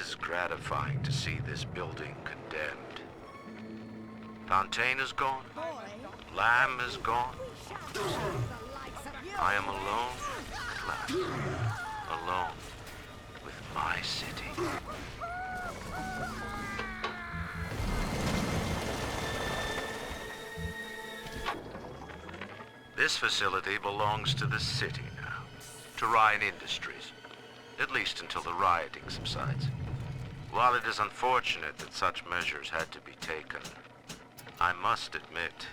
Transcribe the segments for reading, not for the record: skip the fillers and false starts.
is gratifying to see this building condemned. Fontaine is gone. Lamb is gone. I am alone at last. Alone with my city. This facility belongs to the city now, to Ryan Industries, at least until the rioting subsides. While it is unfortunate that such measures had to be taken, I must admit,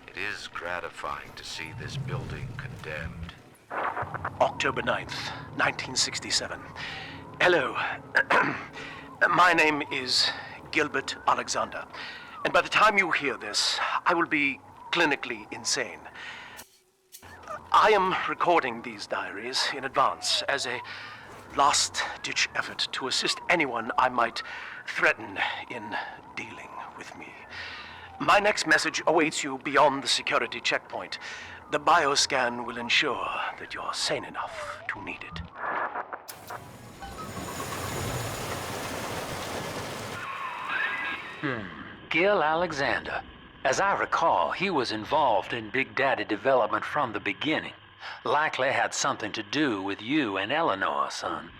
it is gratifying to see this building condemned. October 9th, 1967. Hello. My name is Gilbert Alexander, and by the time you hear this, I will be clinically insane. I am recording these diaries in advance as a last-ditch effort to assist anyone I might threaten in dealing with me. My next message awaits you beyond the security checkpoint. The bioscan will ensure that you're sane enough to need it. Gil Alexander. As I recall, he was involved in Big Daddy development from the beginning. Likely had something to do with you and Eleanor, son.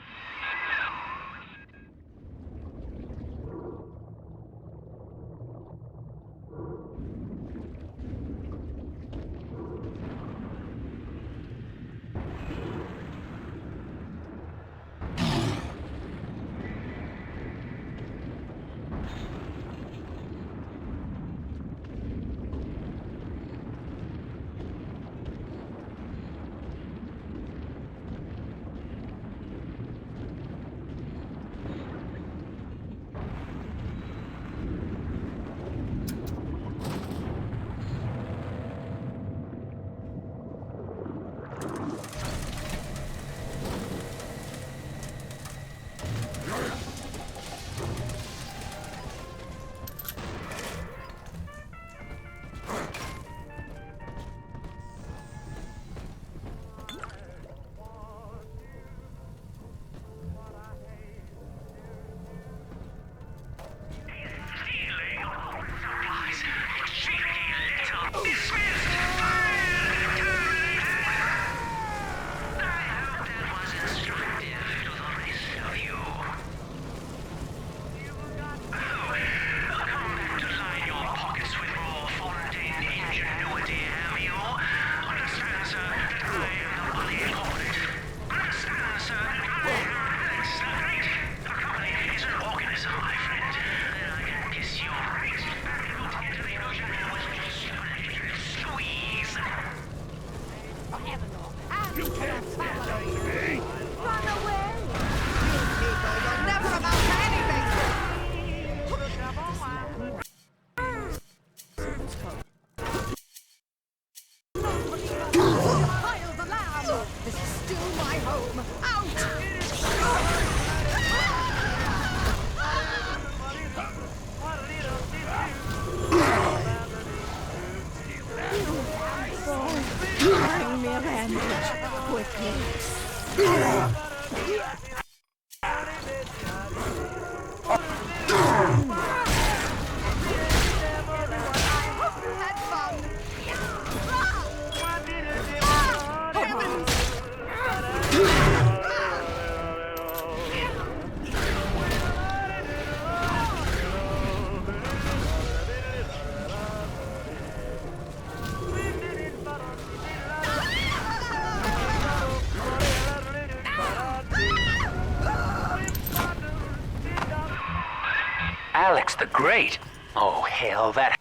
Alex the Great? Oh, hell, that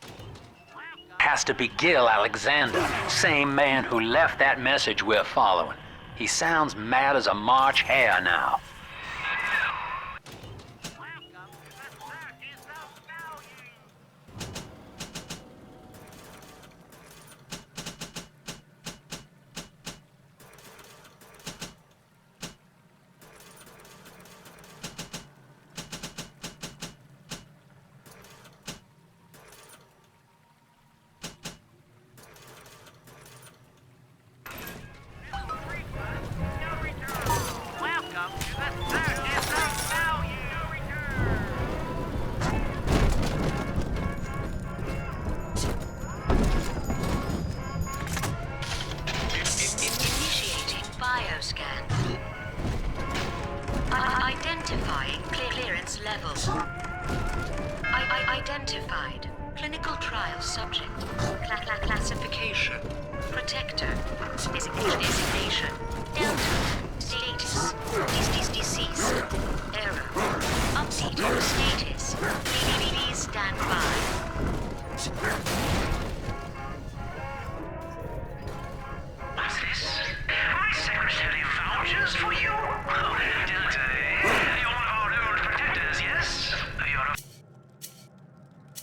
has to be Gil Alexander, same man who left that message we're following. He sounds mad as a March hare now. Welcome to the Identifying clearance levels. Identified. Clinical trial subject. Classification. Protector. Designation. Delta. Status. Deceased. Error. Updated status. Please stand by. What's this? My secretary vouchers for you? Oh, Delta, eh? You're one of our old protectors, yes? You're a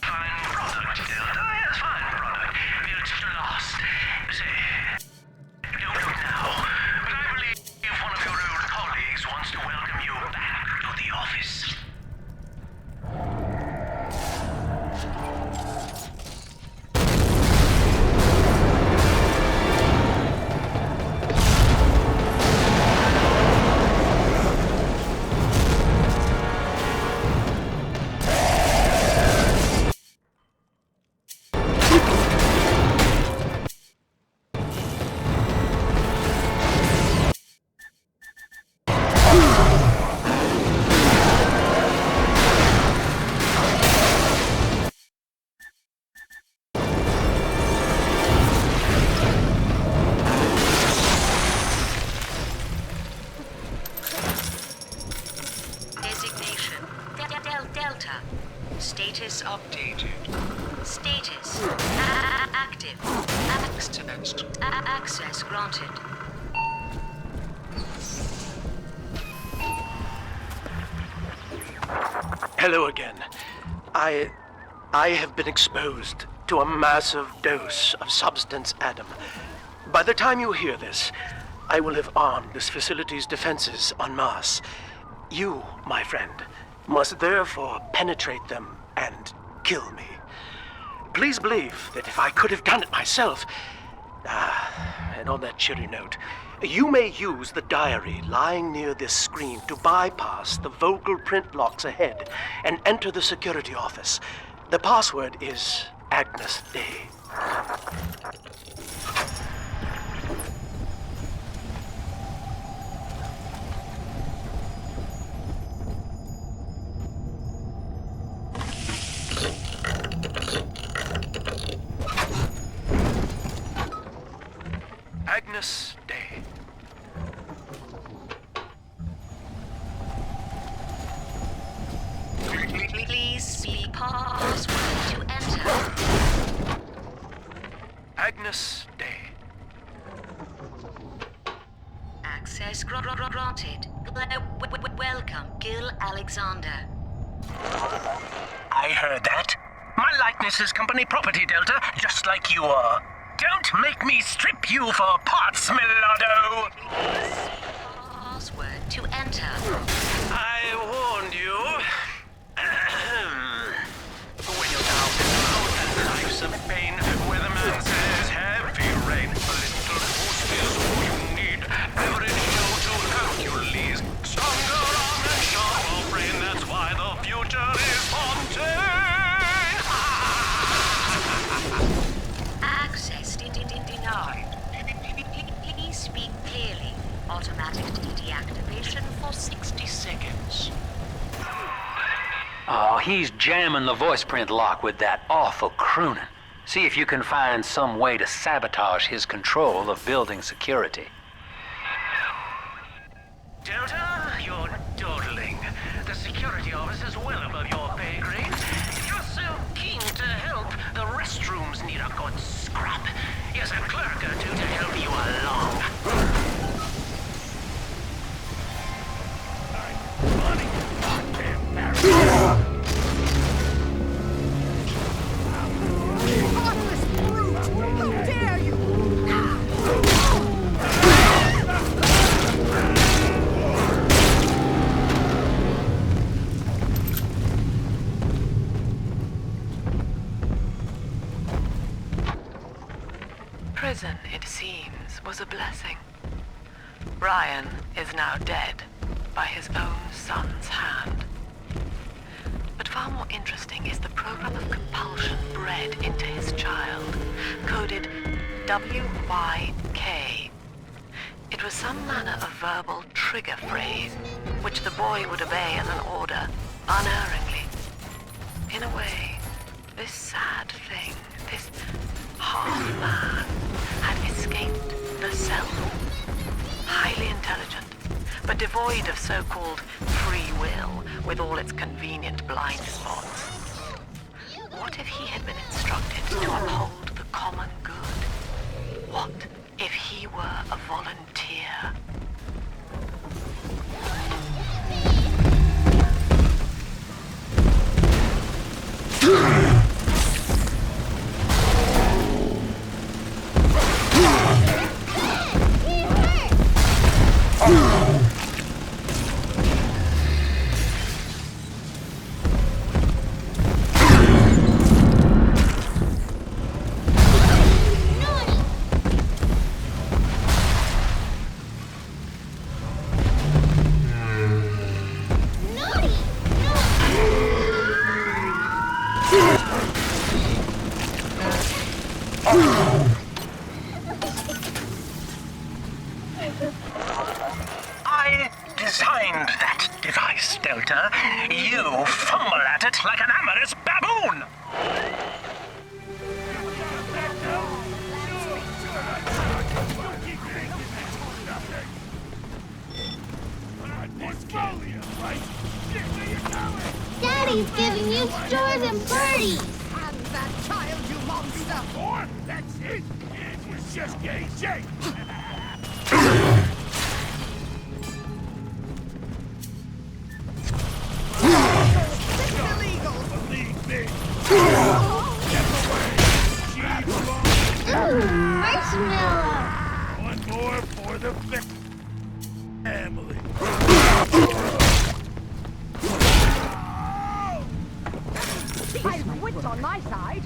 fine product, Delta. Yes, fine product. Built to last. Say, don't look now, but I believe one of your old colleagues wants to welcome you back to the office. Designation. Delta. Status updated. Status. Active. Access granted. Hello again. I have been exposed to a massive dose of Substance Adam. By the time you hear this, I will have armed this facility's defenses en masse. You, my friend, must therefore penetrate them and kill me. Please believe that if I could have done it myself... and on that cheery note, you may use the diary lying near this screen to bypass the vocal print locks ahead and enter the security office. The password is Agnes Day. Agnes Day. Please see password to enter. Agnes Day. Access granted. Welcome, Gil Alexander. I heard that. My likeness is company property, Delta, just like you are. Don't make me strip you for parts, Millardo! Password to enter. I warned you. When you're down and life's a pain, where the man says heavy rain, a little boost is all you need. Every show to Hercules, stronger arm and sharper brain. That's why the future is Fontaine. Access denied. Please speak clearly. Automatic deactivation for 60 seconds. Oh, he's jamming the voice print lock with that awful crooning. See if you can find some way to sabotage his control of building security. Delta, you're dawdling. The security office is well above your pay grade. If you're so keen to help, the restrooms need a good scrap. Yes, a clerk or two to help you along. Heartless brute! How dare you! Prison, it seems, was a blessing. Ryan is now dead by his own son's hand. But far more interesting is the program of compulsion bred into his child, coded WYK. It was some manner of verbal trigger phrase, which the boy would obey as an order, unerringly. In a way, this sad thing, this half-man, had escaped the self. Highly intelligent, but devoid of so-called free will, with all its convenient blind spots. What if he had been instructed to uphold the common good? What if he were a volunteer? I designed that device, Delta. You fumble at it like an amorous baboon! Daddy's giving you stores and parties! And that child, you monster! Or that's it. It was just getting shaped. It's illegal! Believe me. Step away. She belongs. Marshmallow! One more for the family. I quit on my side!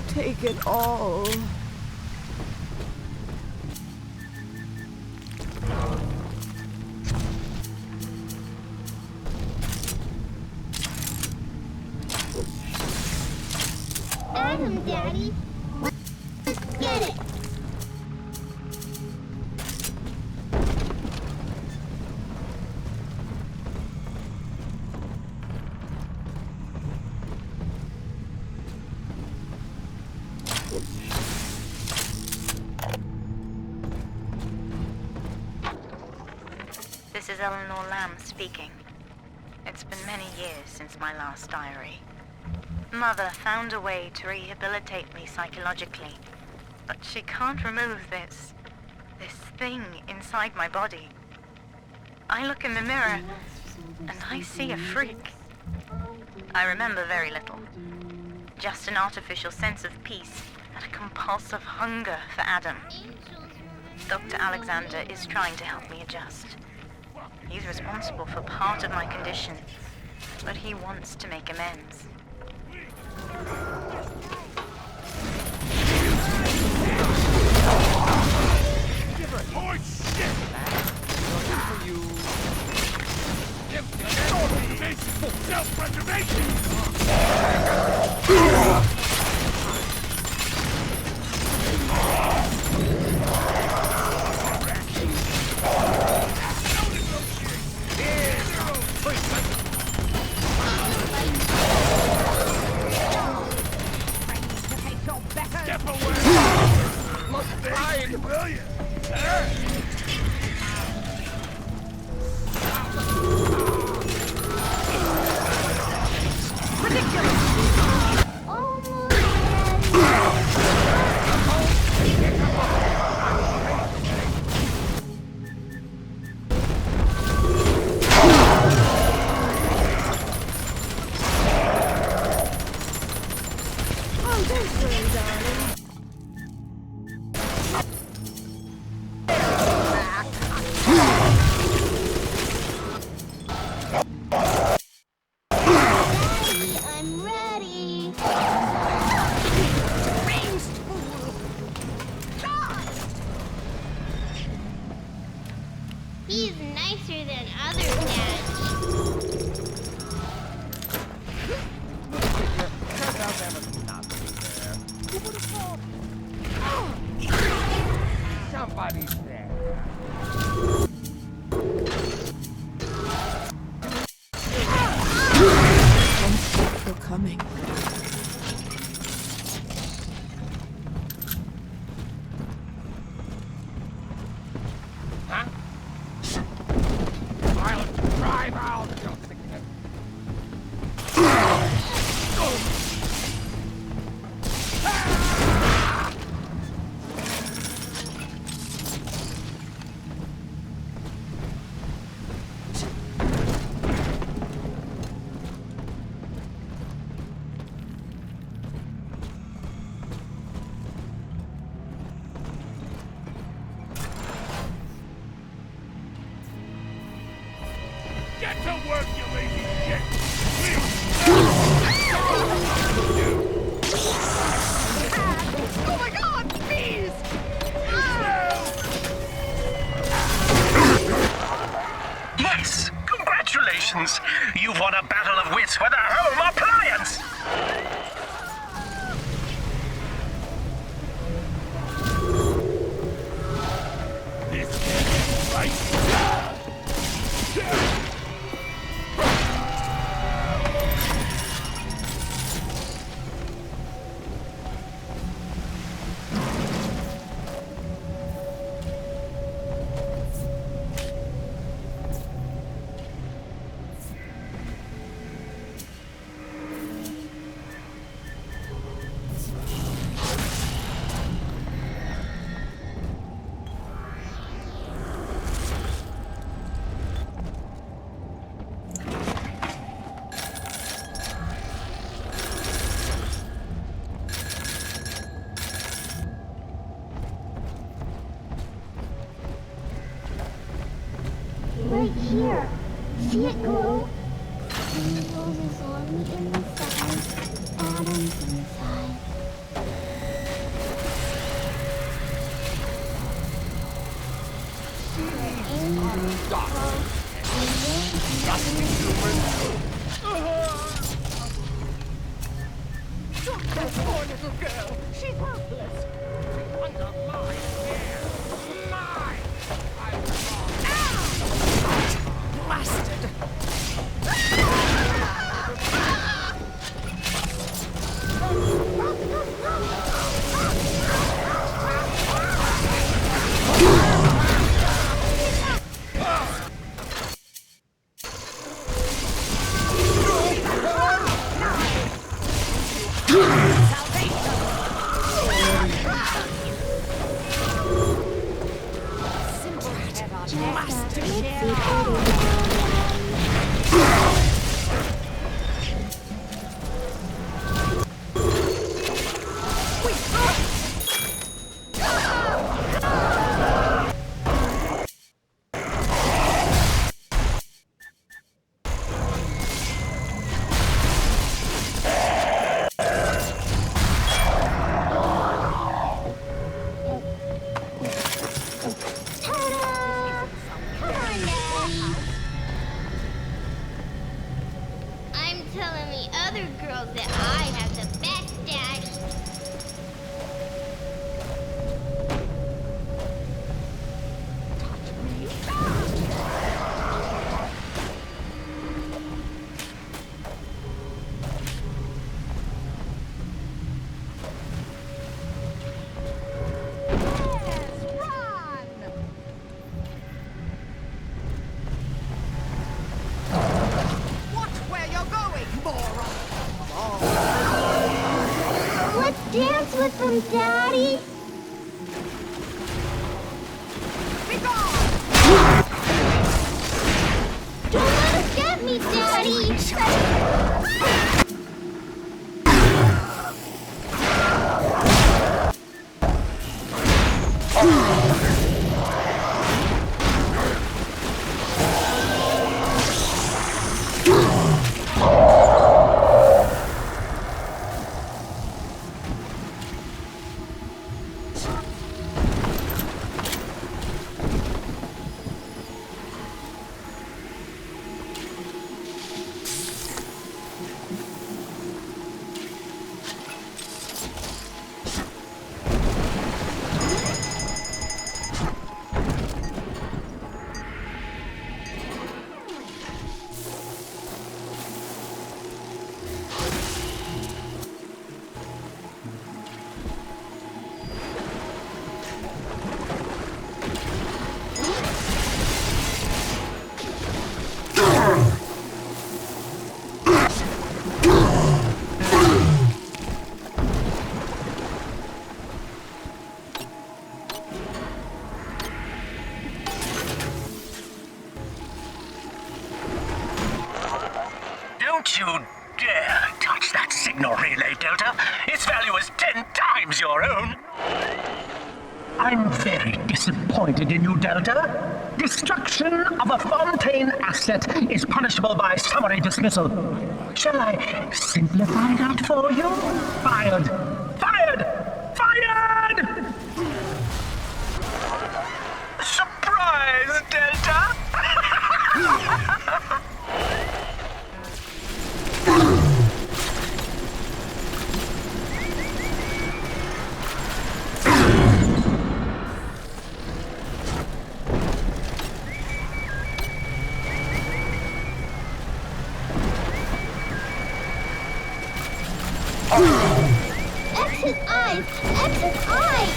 Take it all. Adam, Daddy! Let's get it! This is Eleanor Lamb speaking. It's been many years since my last diary. Mother found a way to rehabilitate me psychologically, but she can't remove this thing inside my body. I look in the mirror, and I see a freak. I remember very little. Just an artificial sense of peace and a compulsive hunger for Adam. Dr. Alexander is trying to help me adjust. He's responsible for part of my condition, but he wants to make amends. Oh, shit! Self-preservation! Step away! Must die, will you? I'm ready! He's nicer than others, Daddy. here. See it glow? Angels is on the inside. Adam's inside. That poor little girl. She's helpless. Under my care. Mine. Blasted. I'm telling the other girls that I have the best daddy. Watch where you're going, moron. Let's dance with them, Daddy. Be gone. Don't let us get me, Daddy. Don't you dare touch that signal relay, Delta. Its value is 10 times your own. I'm very disappointed in you, Delta. Destruction of a Fontaine asset is punishable by summary dismissal. Shall I simplify that for you? Fired! Fired! Fired! Surprise, Delta! Exit eyes! Exit eyes!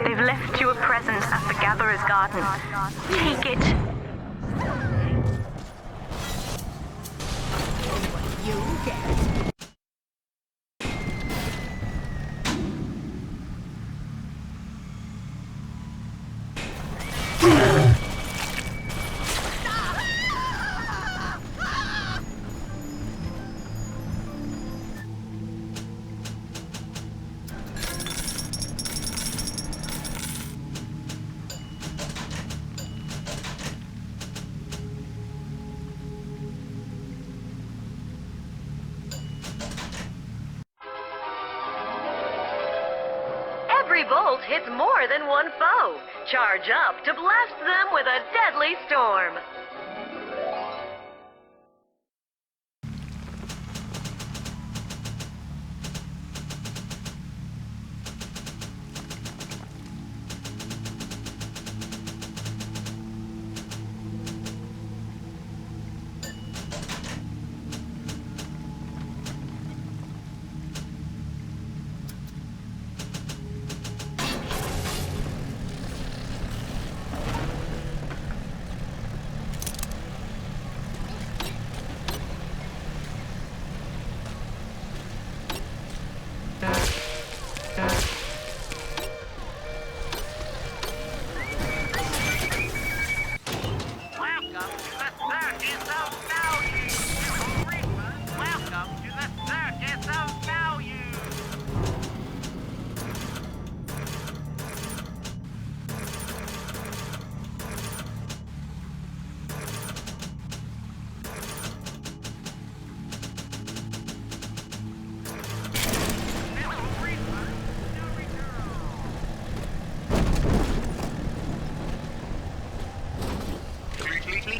They've left you a present at the Gatherer's Garden. Take it. You get. Every bolt hits more than one foe. Charge up to blast them with a deadly storm.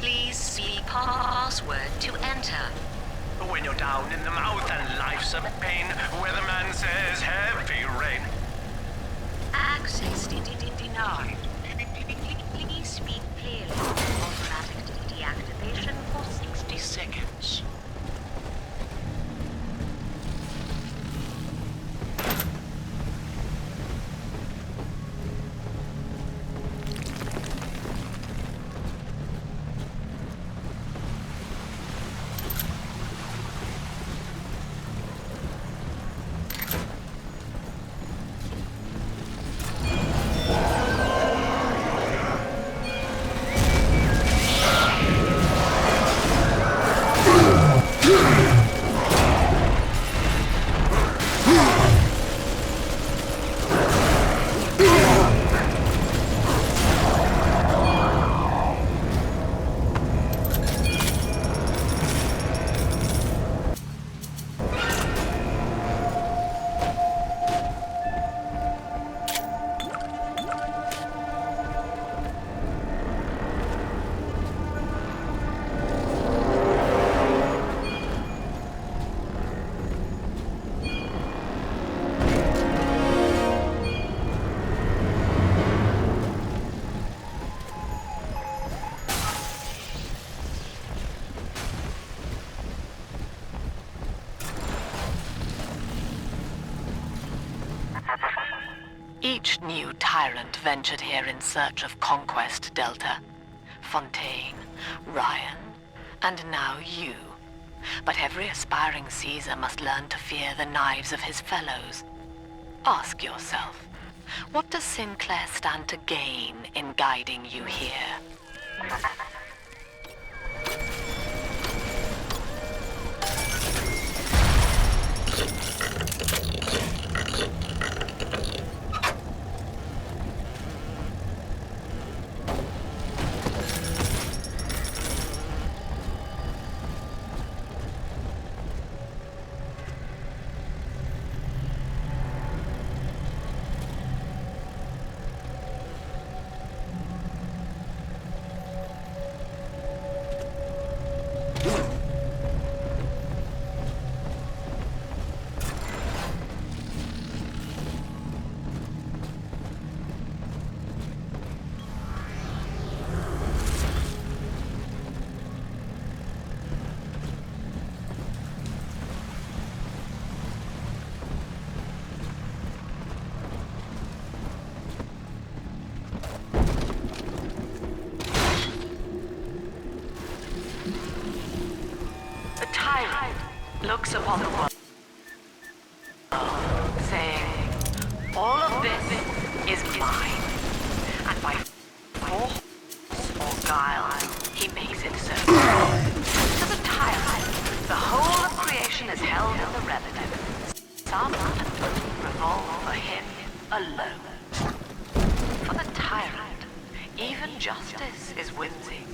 Please speak password to enter. When you're down in the mouth and life's a pain, weatherman says heavy rain. Access denied. Please speak clearly. Automatic deactivation for 60 seconds. Each new tyrant ventured here in search of conquest, Delta. Fontaine, Ryan, and now you. But every aspiring Caesar must learn to fear the knives of his fellows. Ask yourself, what does Sinclair stand to gain in guiding you here? looks upon the world, saying, all of this is mine, and by force or guile, he makes it so. To the tyrant, the whole of creation is held in the relative. Some revolve for him alone. For the tyrant, even justice is whimsy.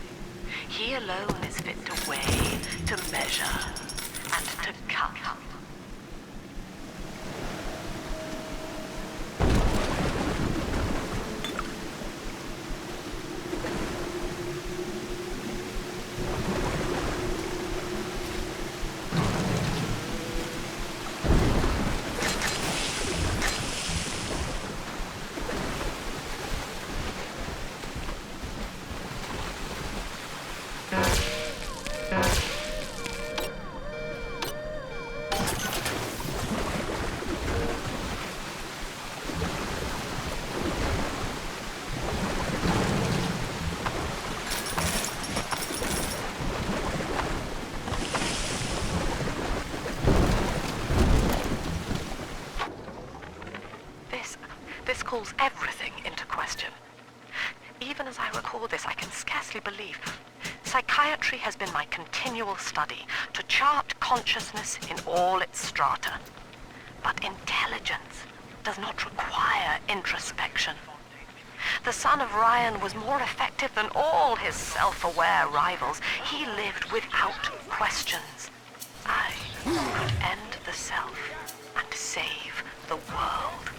He alone is fit to weigh, to measure, and to cut. This calls everything into question. Even as I record this, I can scarcely believe. Psychiatry has been my continual study to chart consciousness in all its strata. But intelligence does not require introspection. The son of Ryan was more effective than all his self-aware rivals. He lived without questions. I could end the self and save the world.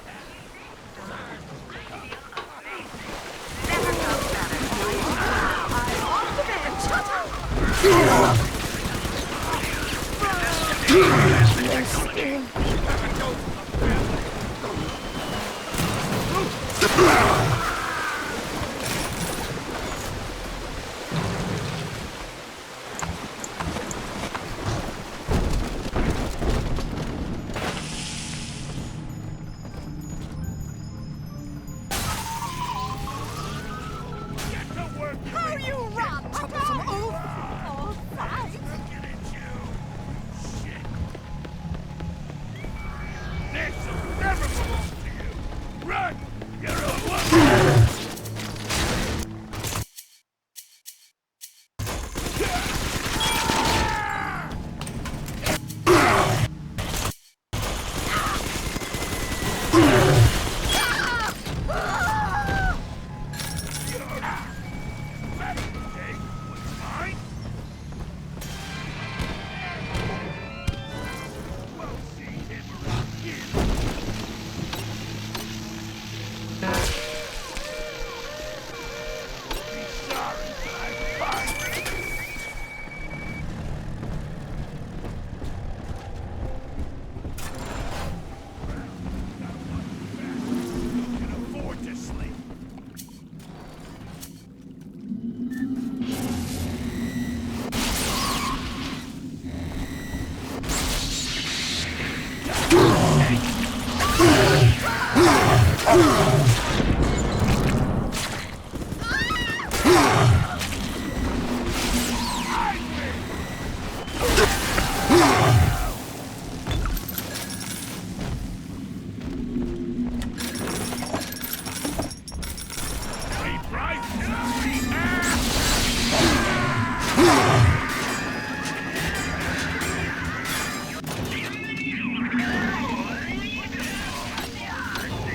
How you run, troublesome oaf! Oh, thanks! This will never belong to you! Run! You're a woman!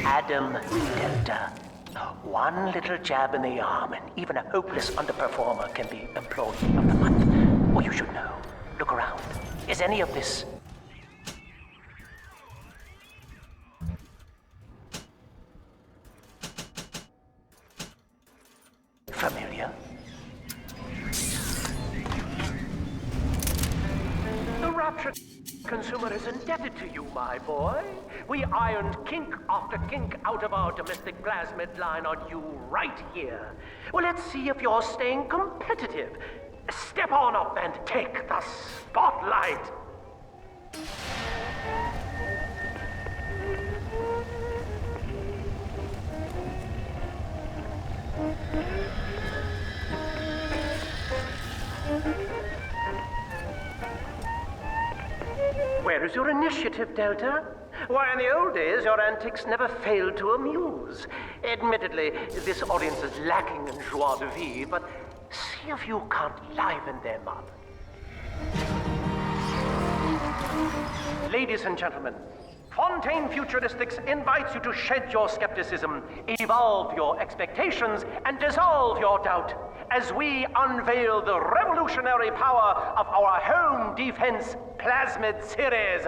Adam Delta. One little jab in the arm, and even a hopeless underperformer can be Employee of the Month. Well, you should know. Look around. Is any of this familiar? The Rapture consumer is indebted to you, my boy. We ironed kink after kink out of our domestic plasmid line on you right here. Well, let's see if you're staying competitive. Step on up and take the spotlight. is your initiative, Delta? Why, in the old days, your antics never failed to amuse. Admittedly, this audience is lacking in joie de vivre, but see if you can't liven them up. Ladies and gentlemen, Fontaine Futuristics invites you to shed your skepticism, evolve your expectations, and dissolve your doubt as we unveil the revolutionary power of our home defense plasmid series.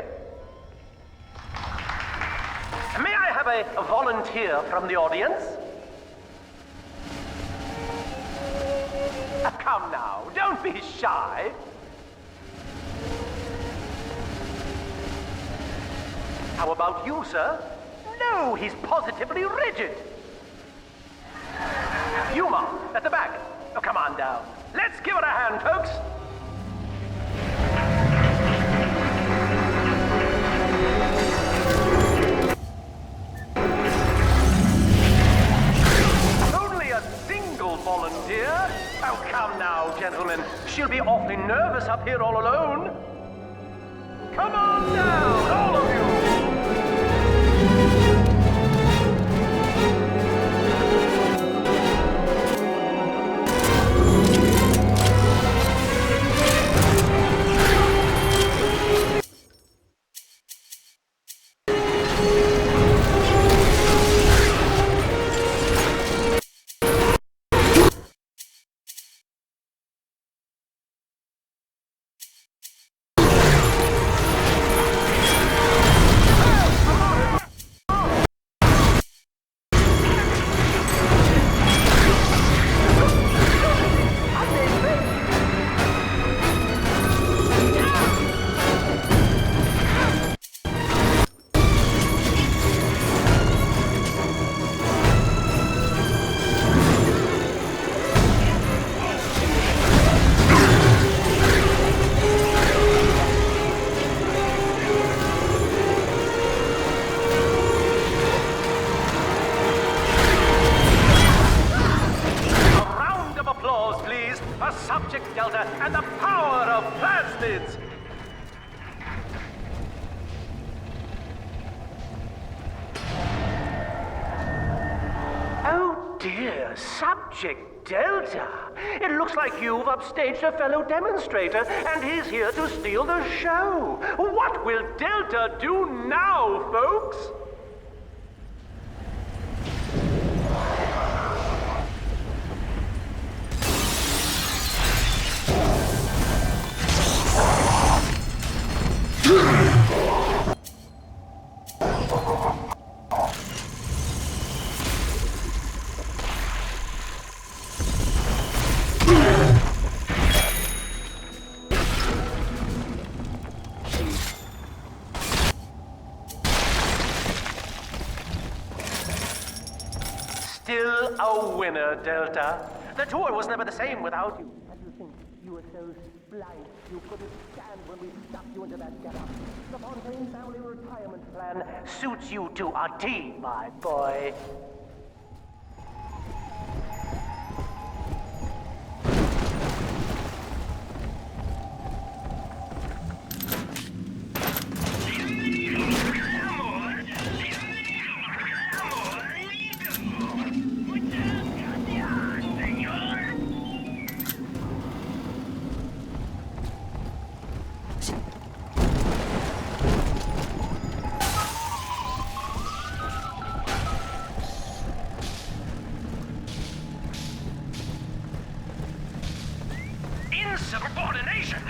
May I have a volunteer from the audience? Come now, don't be shy. How about you, sir? No, he's positively rigid. Yuma, at the back. Oh, come on down. Let's give it a hand, folks. Only a single volunteer? Oh, come now, gentlemen. She'll be awfully nervous up here all alone. Come on down, all of you. Subject Delta. It looks like you've upstaged a fellow demonstrator, and he's here to steal the show. What will Delta do now, folks? Still a winner, Delta. The tour was never the same without you. And you think you were so blind you couldn't stand when we stuffed you into that getup. The Fontaine family retirement plan suits you to a T, my boy. Insubordination!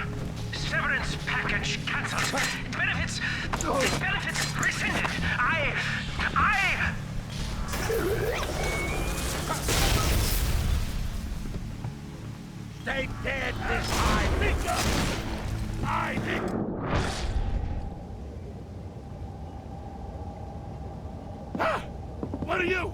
Severance package cancelled. Benefits rescinded. Stay dead this time, Mika! What are you?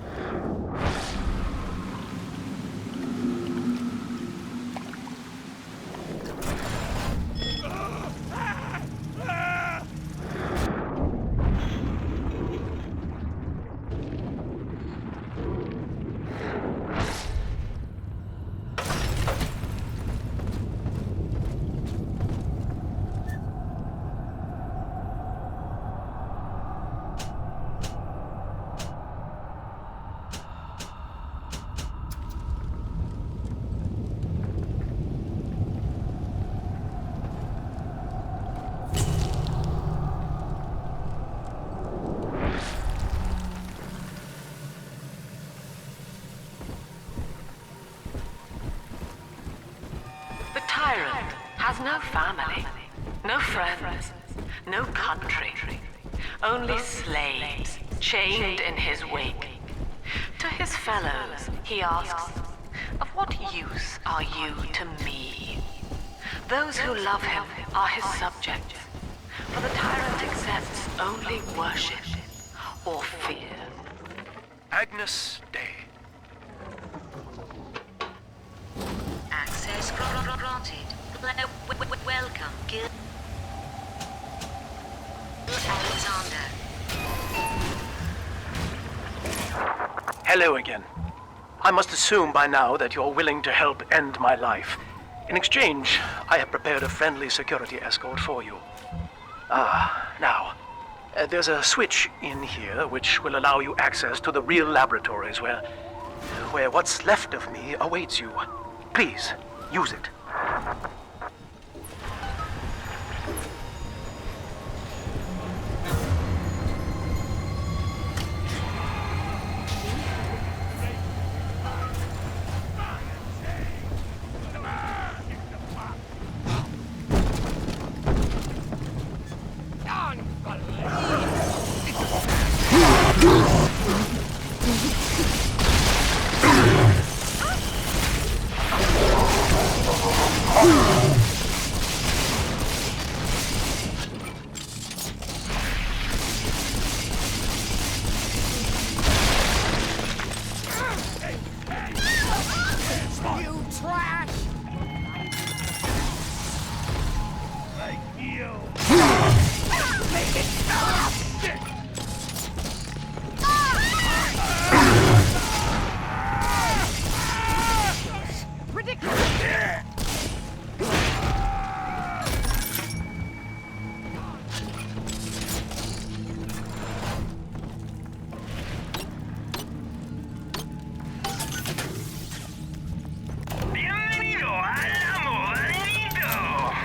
has no family, no friends, no country, only slaves chained in his wake. To his fellows, he asks, "Of what use are you to me?" Those who love him are his subjects, for the tyrant accepts only worship or fear. Agnes Day. Access granted. Welcome, Gil Alexander. Hello again. I must assume by now that you're willing to help end my life. In exchange, I have prepared a friendly security escort for you. Now, there's a switch in here which will allow you access to the real laboratories where what's left of me awaits you. Please, use it. You trash! Like you. Make it stop! Ridiculous!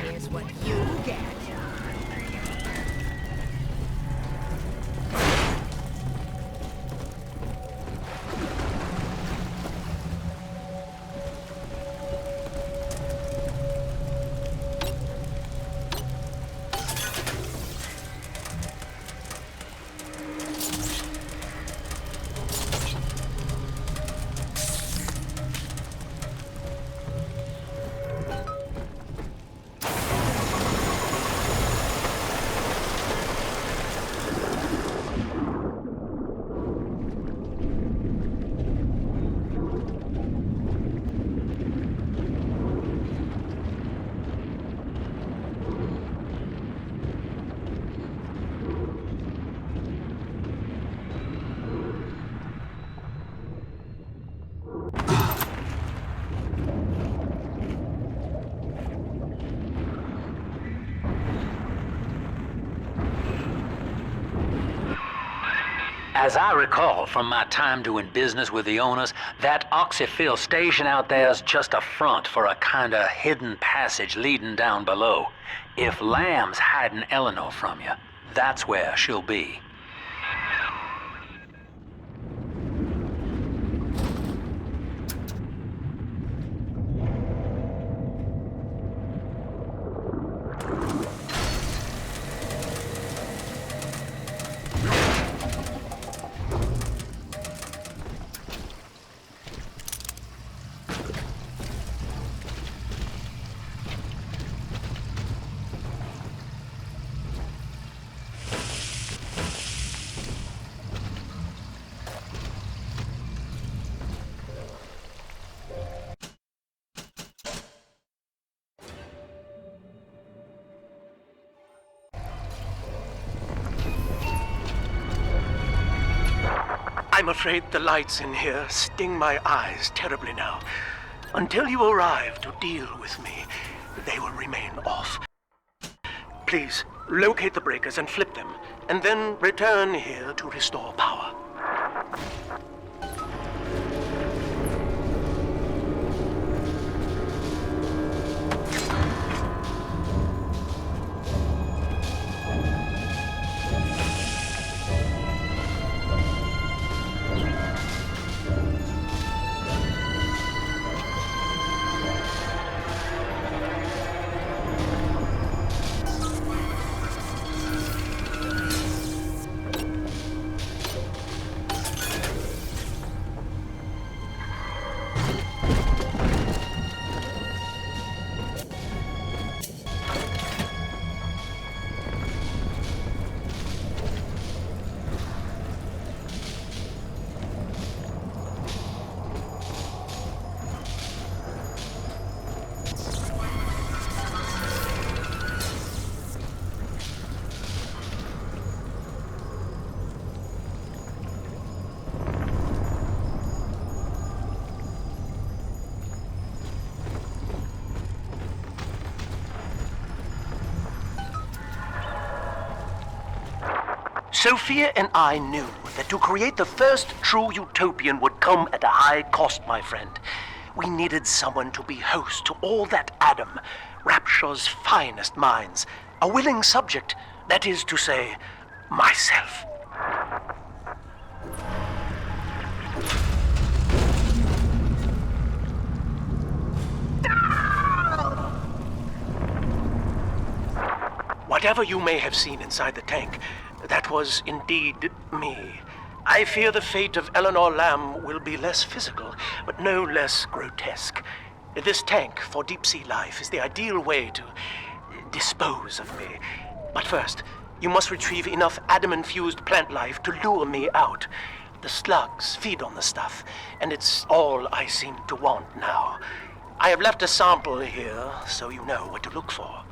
Here's what you get. As I recall from my time doing business with the owners, that oxyfill station out there's just a front for a kinda hidden passage leading down below. If Lamb's hiding Eleanor from you, that's where she'll be. I'm afraid the lights in here sting my eyes terribly now. Until you arrive to deal with me, they will remain off. Please, locate the breakers and flip them, and then return here to restore power. Sophia and I knew that to create the first true utopian would come at a high cost, my friend. We needed someone to be host to all that Adam, Rapture's finest minds, a willing subject, that is to say, myself. Whatever you may have seen inside the tank, that was indeed me. I fear the fate of Eleanor Lamb will be less physical, but no less grotesque. This tank for deep-sea life is the ideal way to dispose of me. But first, you must retrieve enough Adam-infused plant life to lure me out. The slugs feed on the stuff, and it's all I seem to want now. I have left a sample here, so you know what to look for.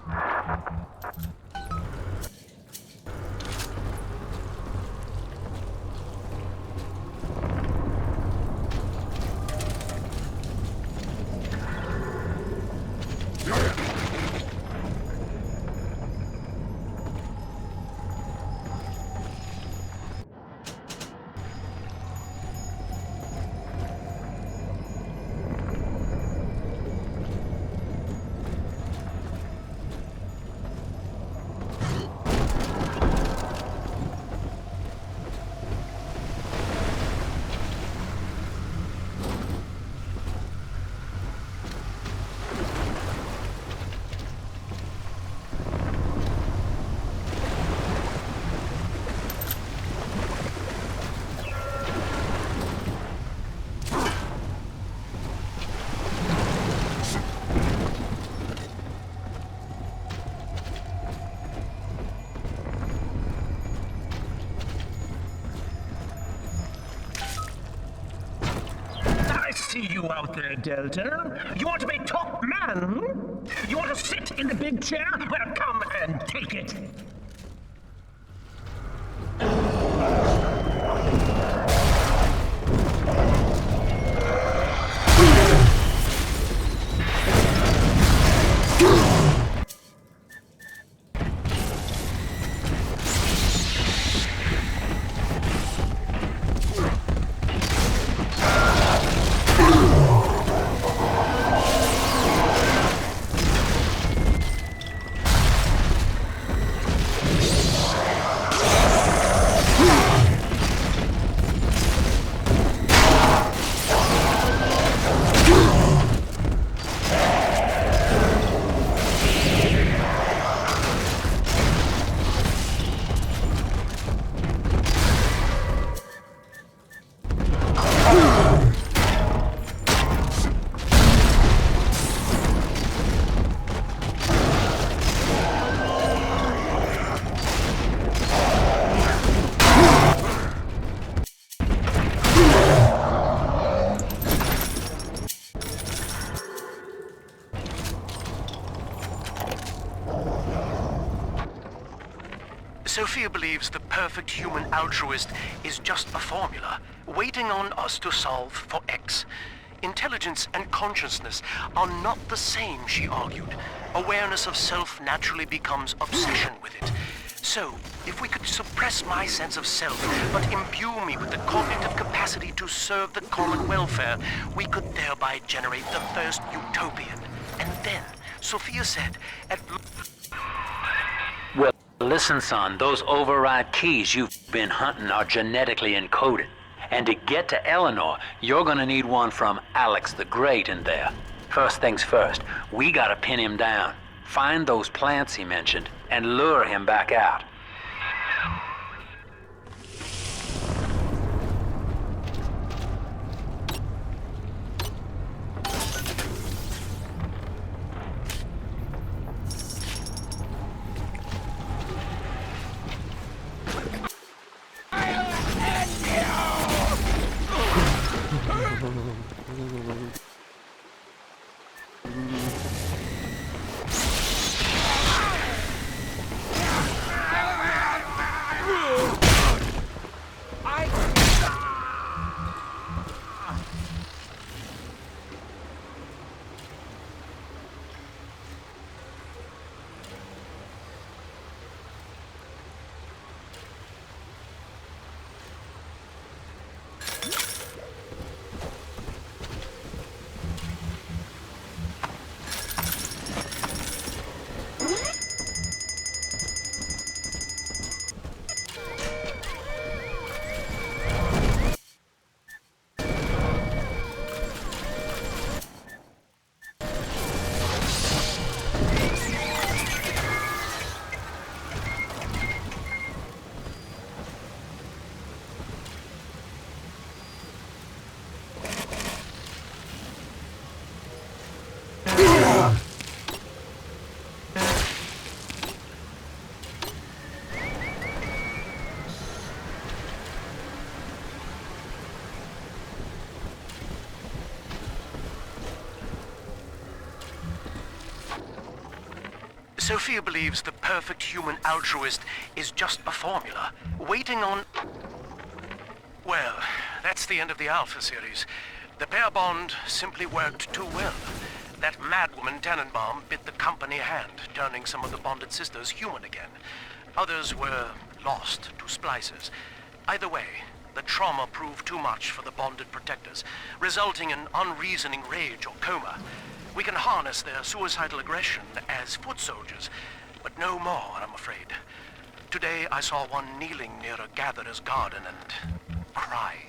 See you out there, Delta. You want to be top man? Hmm? You want to sit in the big chair? Well, come and take it. Sophia believes the perfect human altruist is just a formula, waiting on us to solve for X. Intelligence and consciousness are not the same, she argued. Awareness of self naturally becomes obsession with it. So, if we could suppress my sense of self, but imbue me with the cognitive capacity to serve the common welfare, we could thereby generate the first utopian. And then, Sophia said, Well, listen, son, those override keys you've been hunting are genetically encoded. And to get to Eleanor, you're gonna need one from Alex the Great in there. First things first, we gotta pin him down. Find those plants he mentioned, and lure him back out. Sophia believes the perfect human altruist is just a formula, waiting on... Well, that's the end of the Alpha series. The pair bond simply worked too well. That madwoman Tannenbaum bit the company hand, turning some of the bonded sisters human again. Others were lost to splicers. Either way, the trauma proved too much for the bonded protectors, resulting in unreasoning rage or coma. We can harness their suicidal aggression as foot soldiers, but no more, I'm afraid. Today I saw one kneeling near a gatherer's garden and crying.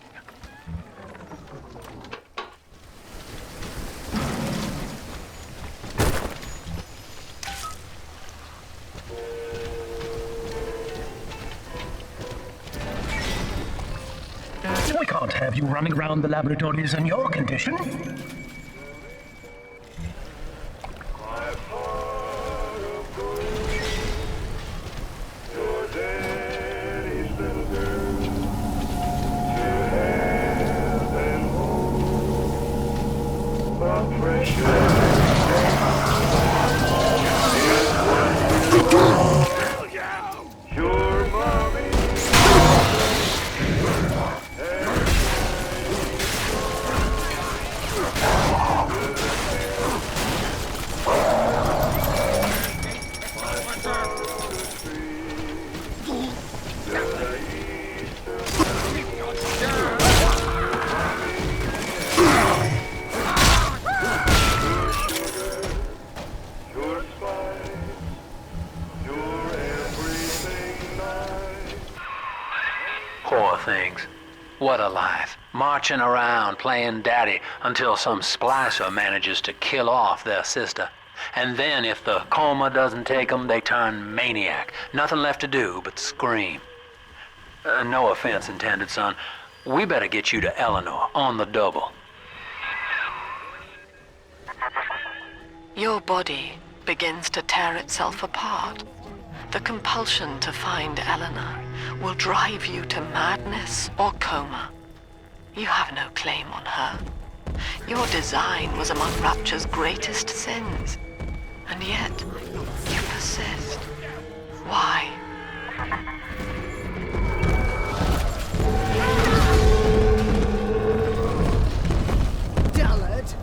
We can't have you running around the laboratories in your condition. Poor things. What a life. Marching around, playing daddy, until some splicer manages to kill off their sister. And then if the coma doesn't take them, they turn maniac. Nothing left to do but scream. No offense intended, son. We better get you to Eleanor, on the double. Your body begins to tear itself apart. The compulsion to find Eleanor will drive you to madness or coma. You have no claim on her. Your design was among Rapture's greatest sins. And yet, you persist. Why? Dullard!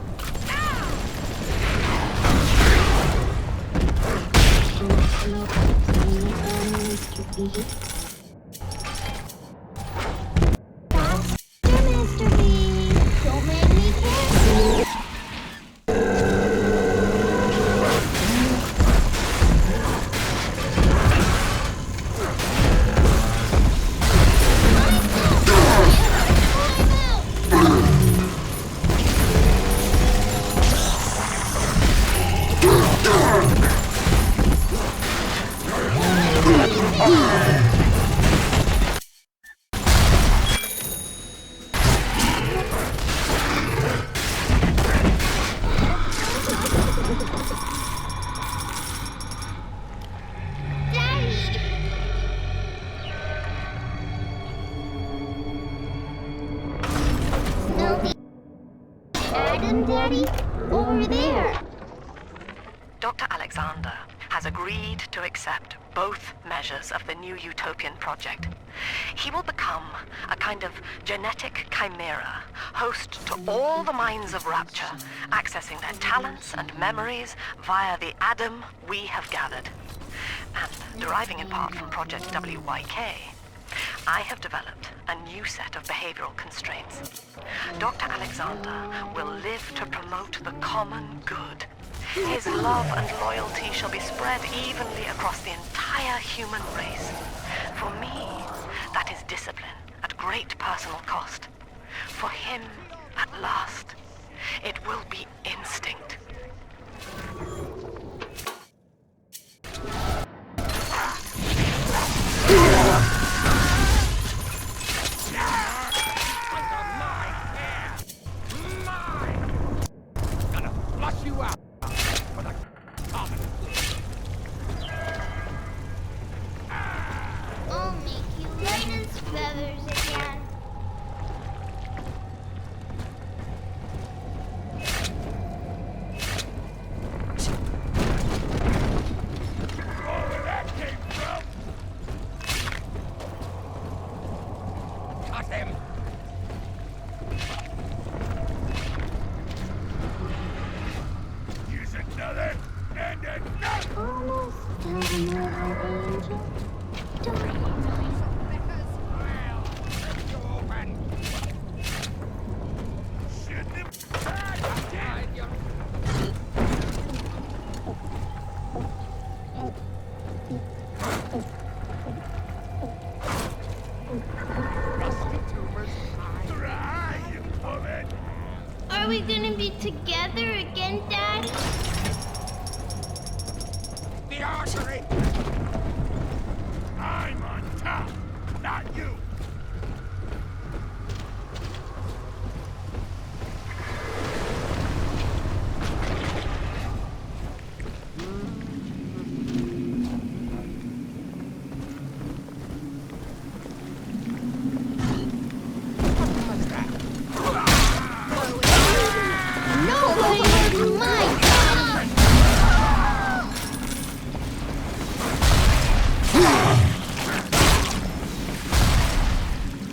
Mr. B, don't make me kiss. Daddy, over there. Dr. Alexander has agreed to accept both measures of the new Utopian project. He will become a kind of genetic chimera, host to all the minds of Rapture, accessing their talents and memories via the Adam we have gathered. And deriving in part from Project WYK, I have developed a new set of behavioral constraints. Dr. Alexander will live to promote the common good. His love and loyalty shall be spread evenly across the entire human race. For me, that is discipline at great personal cost. For him, at last, it will be instinct. I'll make you light as feathers again. Are we gonna be together again, Daddy? The archery! I'm on top, not you! Nobody hurt my dog!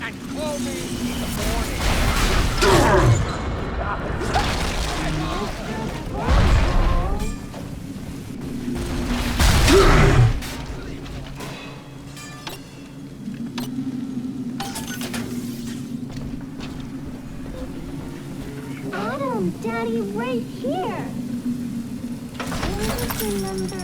And call me in the morning! Adam, Daddy, right here. I just remember.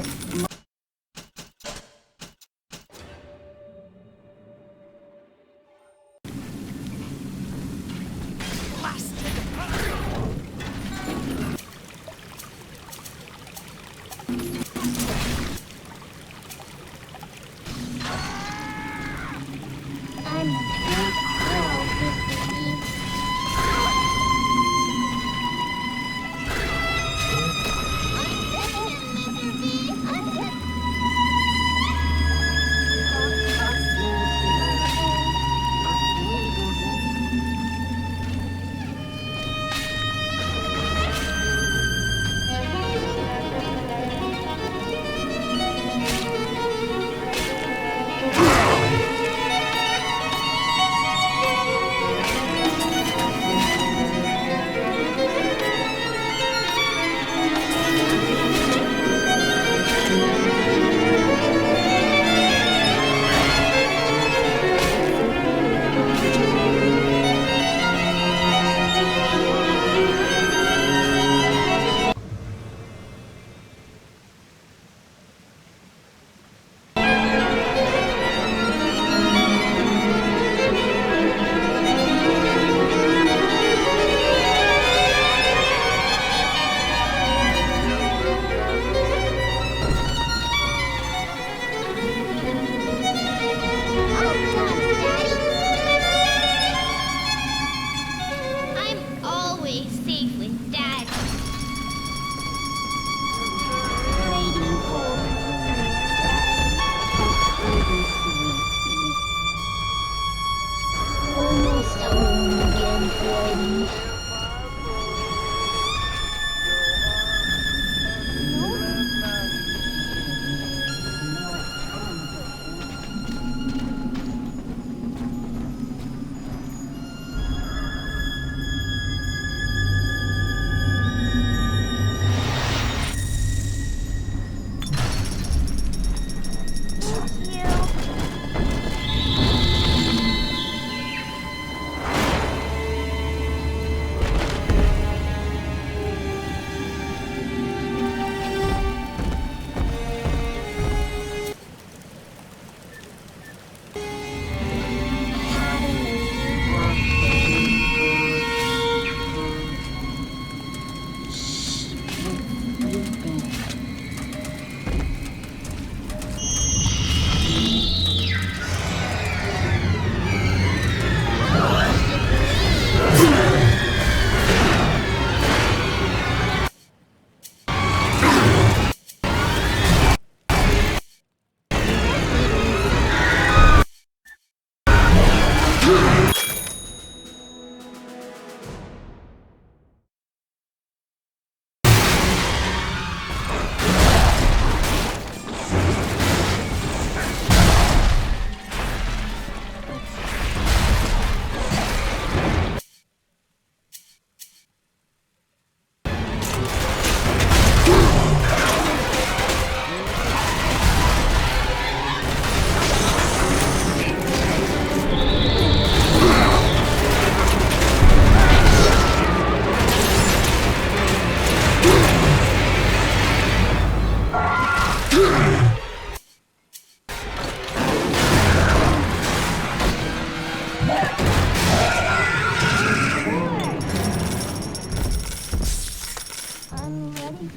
I'm a big girl, Mr. E. I'm taking it, Mr. B. I'm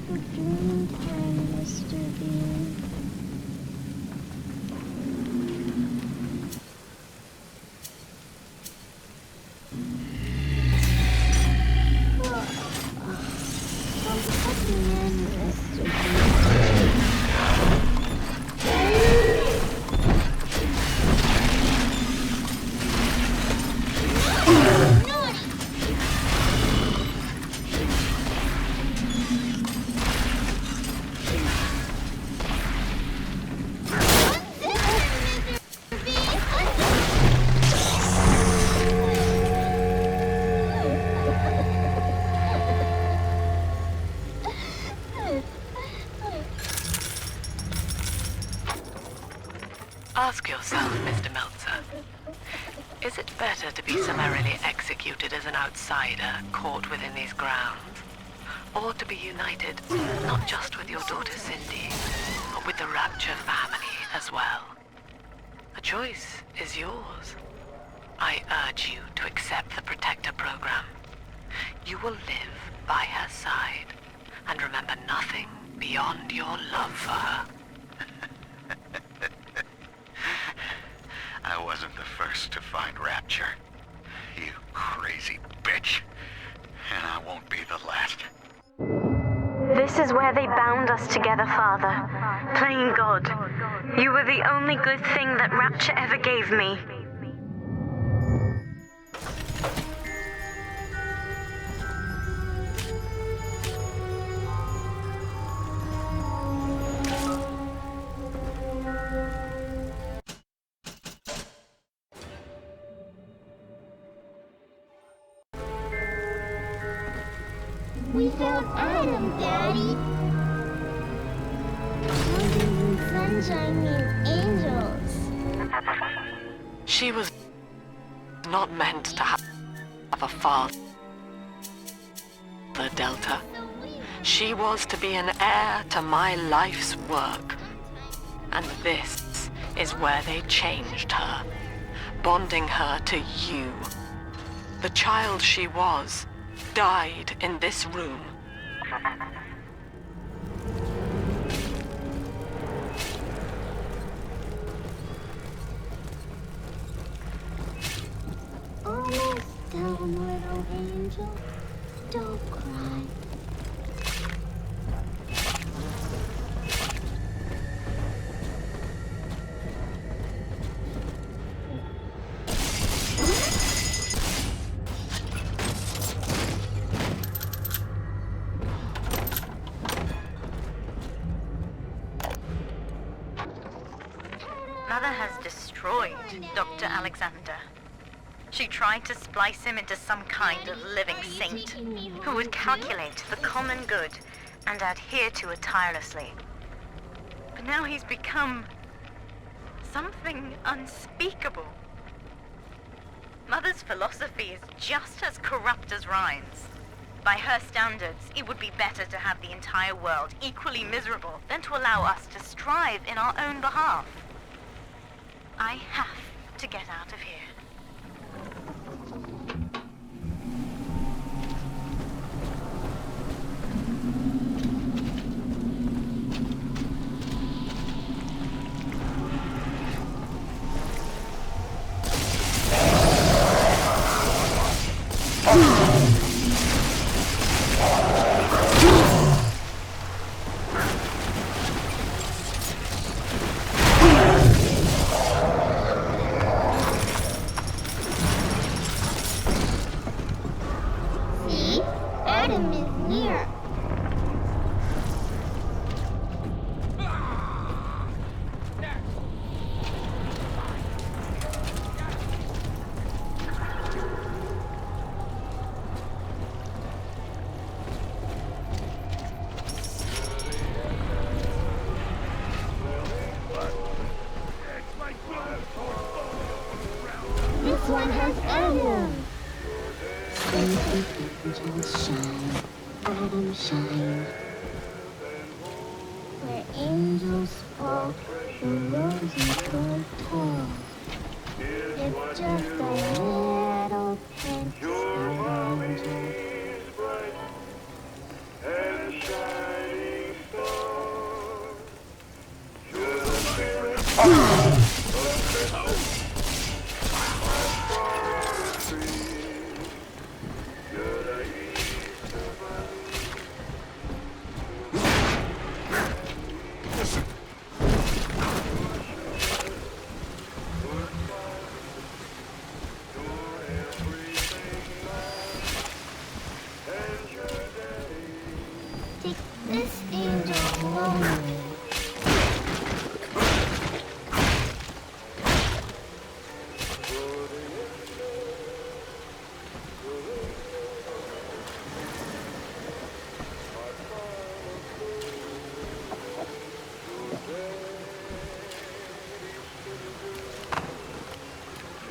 for dream time, Mr. Bean. Ask yourself, Mr. Meltzer, is it better to be summarily executed as an outsider caught within these grounds, or to be united not just with your daughter Cindy, but with the Rapture family as well? The choice is yours. I urge you to accept the Protector program. You will live by her side, and remember nothing beyond your love for her. I wasn't the first to find Rapture. You crazy bitch. And I won't be the last. This is where they bound us together, Father. Playing God. You were the only good thing that Rapture ever gave me. We found Adam, Daddy! Mountains and sunshine and angels. She was not meant to have a father, Delta. She was to be an heir to my life's work. And this is where they changed her, bonding her to you. The child she was died in this room. Almost done, little angel. Don't cry. Mother has destroyed Dr. Alexander. She tried to splice him into some kind of living saint who would calculate the common good and adhere to it tirelessly. But now he's become something unspeakable. Mother's philosophy is just as corrupt as Ryan's. By her standards, it would be better to have the entire world equally miserable than to allow us to strive in our own behalf. I have to get out of here. See? Adam is near. This one has Adam. Angels shine, Adam shine. Where angels fall, the roses grow tall. It's just a little pinch of angel. Take this angel alone.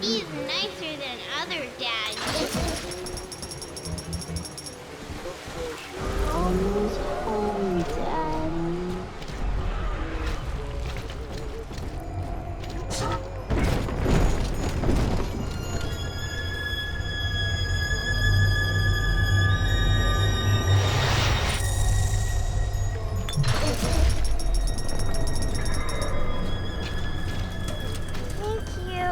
He's nicer than other dads. Almost home, Daddy. Thank you.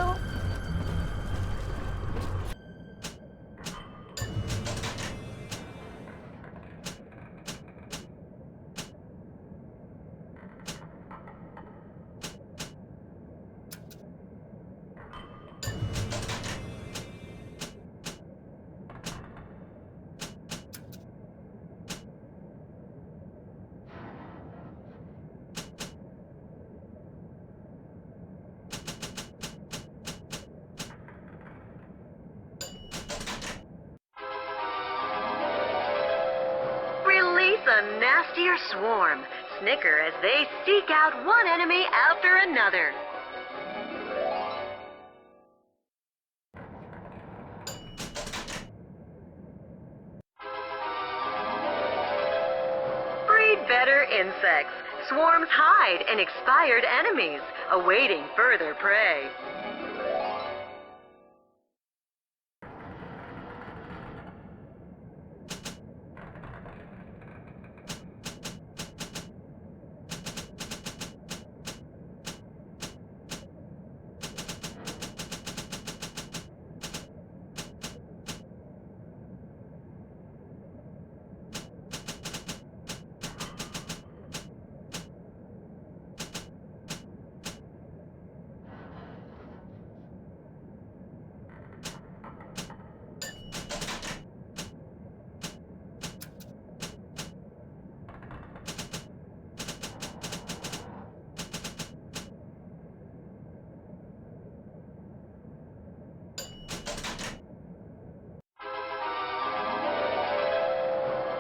Release a nastier swarm. Snicker as they seek out one enemy after another. Breed better insects. Swarms hide in expired enemies, awaiting further prey.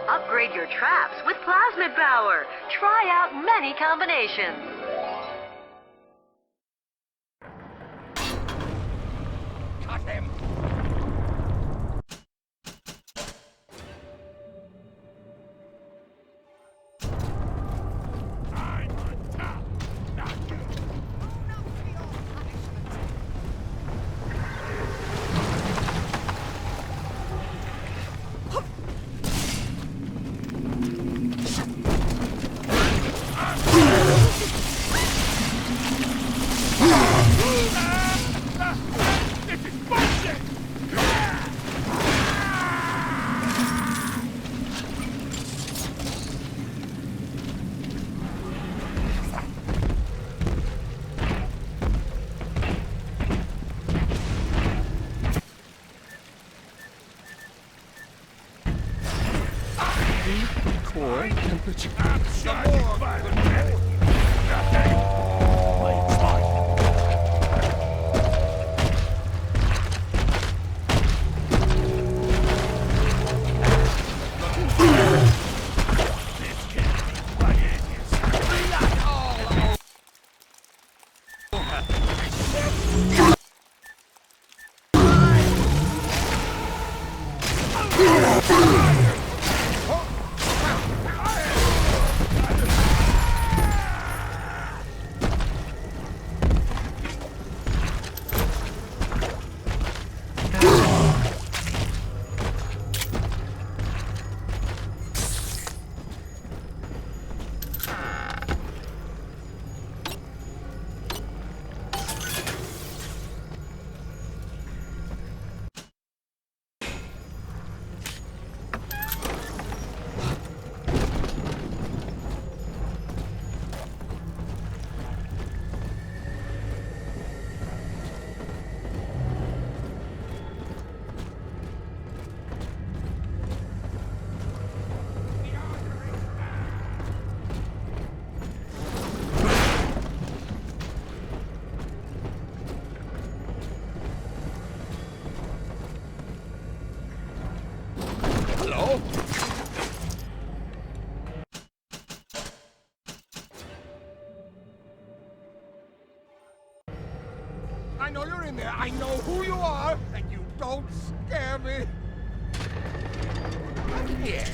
Upgrade your traps with plasmid power. Try out many combinations. Cut him! I'm on top, not you. This is bullshit! Core temperature. I'm shining by the minute. Nothing. Blade smart. This can't be what it is. Reload all I know you're in there. I know who you are, and you don't scare me. Yeah.